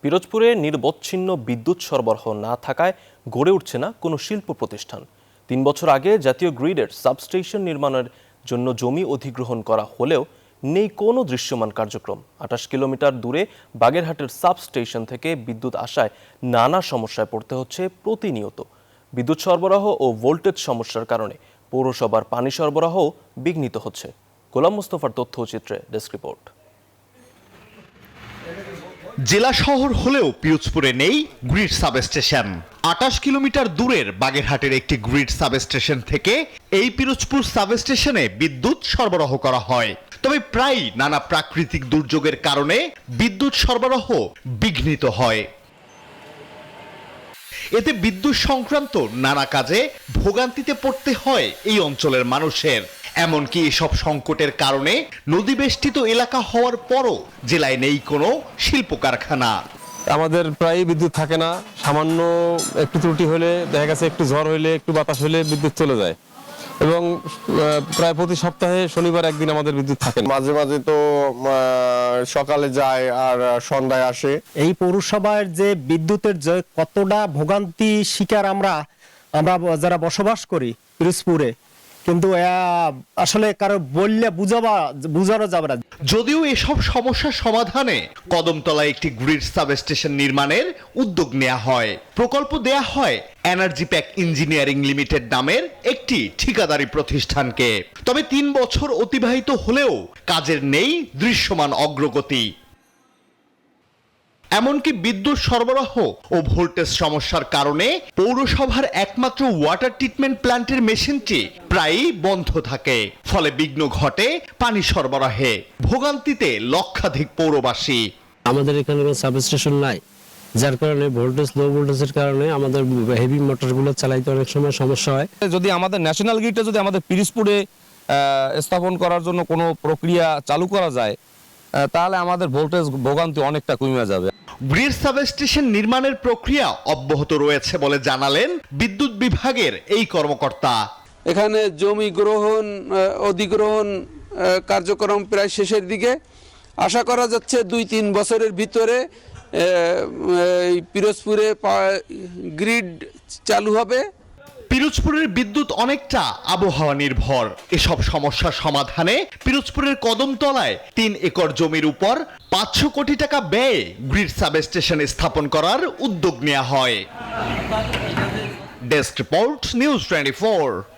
পিরোজপুরে নিরবচ্ছিন্ন বিদ্যুৎ সরবরাহ না থাকায় গড়ে উঠছে না কোনো শিল্প প্রতিষ্ঠান। ৩ বছর আগে জাতীয় গ্রিডের সাবস্টেশন নির্মাণের জন্য জমি অধিগ্রহণ করা হলেও নেই কোনো দৃশ্যমান কার্যক্রম। ২৮ কিলোমিটার দূরে বাগেরহাটের সাবস্টেশন থেকে বিদ্যুৎ আসায় নানা সমস্যায় পড়তে হচ্ছে প্রতিনিয়ত। বিদ্যুৎ সরবরাহ ও ভোল্টেজ সমস্যার কারণে পৌরসভার পানি সরবরাহ বিঘ্নিত হচ্ছে। গোলাম মোস্তফার তথ্যচিত্রে ডেস্ক রিপোর্ট। জেলা শহর হলেও পিরোজপুরে নেই গ্রিড সাবস্টেশন। ২৮ কিলোমিটার দূরের বাগেরহাটের একটি গ্রিড সাবস্টেশন থেকে এই পিরোজপুর সাবস্টেশনে বিদ্যুৎ সরবরাহ করা হয়। তবে প্রায় নানা প্রাকৃতিক দুর্যোগের কারণে বিদ্যুৎ সরবরাহ বিঘ্নিত হয়। এতে বিদ্যুৎ সংক্রান্ত নানা কাজে ভোগান্তিতে পড়তে হয় এই অঞ্চলের মানুষের। এমনকি এসব সংকটের কারণে নদীবেষ্টিত এলাকা হওয়ার পরও জেলায় নেই কোনো শিল্প কারখানা। আমাদের প্রায় বিদ্যুৎ থাকে না, সামান্য একটু ত্রুটি হলে দেখা গেছে, একটু ঝড় হলে, একটু বাতাস হলে বিদ্যুৎ চলে যায় এবং প্রায় প্রতি সপ্তাহে শনিবার একদিন আমাদের বিদ্যুৎ থাকে না। মাঝে মাঝে তো সকালে যায় আর সন্ধ্যায় আসে। এই পৌরসভার যে বিদ্যুতের যে কতটা ভোগান্তি শিকার আমরা যারা বসবাস করি পিরোজপুরে, কিন্তু আসলে কারো বললে বুঝানো যাবে না। যদিও এসব সমস্যার সমাধানে কদমতলায় একটি গ্রিড সাবস্টেশন নির্মাণের উদ্যোগ নেওয়া হয়। প্রকল্প দেয়া হয় এনার্জি প্যাক ইঞ্জিনিয়ারিং লিমিটেড নামের একটি ঠিকাদারি প্রতিষ্ঠানকে। তবে ৩ বছর অতিবাহিত হলেও কাজের নেই দৃশ্যমান অগ্রগতি। এমনকি বিদ্যুৎ সরবরাহ ও ভোল্টেজ সমস্যার কারণে পৌরসভার একমাত্র ওয়াটার ট্রিটমেন্ট প্ল্যান্টের মেশিনটি প্রায়ই বন্ধ থাকে। ফলে বিঘ্ন ঘটে পানি সরবরাহে। ভোগান্তিতে লক্ষাধিক পৌরবাসী। আমাদের এখানে কোনো সাবস্টেশন নাই, যার কারণে ভোল্টেজ লো ভোল্টেজের কারণে আমাদের হেভি মোটরগুলো চালাইতে অনেক সময় সমস্যা হয়। যদি আমাদের ন্যাশনাল গ্রিডটা যদি আমাদের পিরোজপুরে স্থাপন করার জন্য কোনো প্রক্রিয়া চালু করা যায়, তাহলে আমাদের ভোল্টেজ ভোগান্তি অনেকটা কমে যাবে। গ্রিড সাবস্টেশন নির্মাণের প্রক্রিয়া অব্যাহত রয়েছে বলে জানালেন বিদ্যুৎ বিভাগের এই কর্মকর্তা। এখানে জমি গ্রহণ অধিগ্রহণ কার্যক্রম প্রায় শেষের দিকে। আশা করা যাচ্ছে ২-৩ বছরের ভিতরে পিরোজপুরে গ্রিড চালু হবে। পিরোজপুরের বিদ্যুৎ অনেকটা আবহাওয়া নির্ভর। এসব সমস্যার সমাধানে পিরোজপুরের কদমতলায় ৩ একর জমির উপর ৫০০ কোটি টাকা ব্যয়ে গ্রিড সাবস্টেশন স্থাপন করার উদ্যোগ নেওয়া হয়। Desk report, news 24।